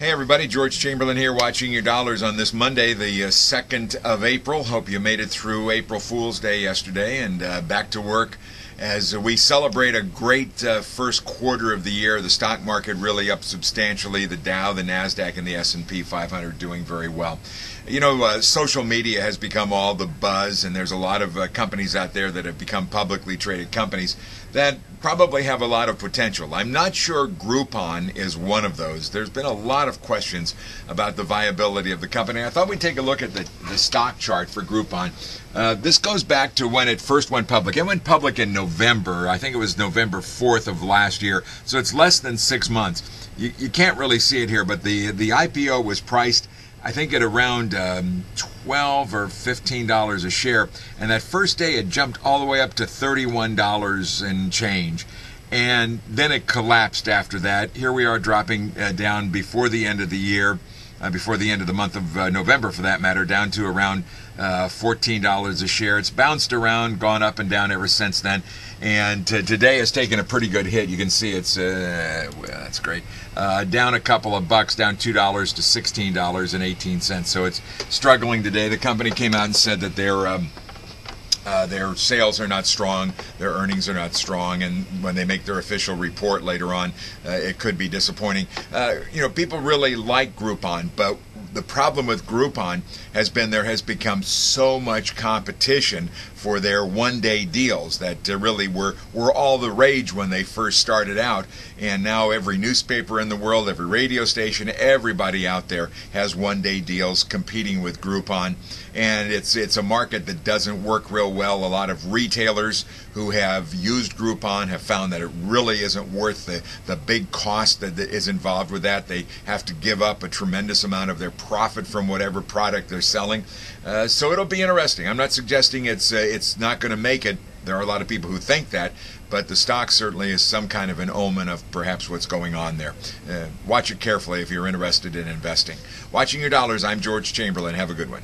Hey everybody, George Chamberlin here, watching your dollars on this Monday, the 2nd of April. Hope you made it through April Fool's Day yesterday and back to work as we celebrate a great first quarter of the year. The stock market really up substantially. The Dow, the NASDAQ, and the S&P 500 doing very well. You know, social media has become all the buzz, and there's a lot of companies out there that have become publicly traded companies that probably have a lot of potential. I'm not sure Groupon is one of those. There's been a lot of questions about the viability of the company. I thought we'd take a look at the stock chart for Groupon. This goes back to when it first went public. It went public in November. I think it was November 4th of last year, so it's less than 6 months. You can't really see it here, but the IPO was priced, I think, at around $12 or $15 a share, and that first day it jumped all the way up to $31 and change, and then it collapsed after that. Here we are dropping down before the end of the year, before the end of the month of November for that matter, down to around $14 a share. It's bounced around, gone up and down ever since then, and today has taken a pretty good hit. You can see it's that's great, down a couple of bucks, down $2 to $16.18. So it's struggling today. The company came out and said that their sales are not strong, their earnings are not strong, and when they make their official report later on, it could be disappointing. People really like Groupon, but the problem with Groupon has been there has become so much competition for their one-day deals that really were all the rage when they first started out, and now every newspaper in the world, every radio station, everybody out there has one-day deals competing with Groupon, and it's a market that doesn't work real well. A lot of retailers who have used Groupon have found that it really isn't worth the big cost that is involved with that. They have to give up a tremendous amount of their profit from whatever product they're selling. So it'll be interesting. I'm not suggesting it's not going to make it. There are a lot of people who think that, but the stock certainly is some kind of an omen of perhaps what's going on there. Watch it carefully if you're interested in investing. Watching your dollars, I'm George Chamberlin. Have a good one.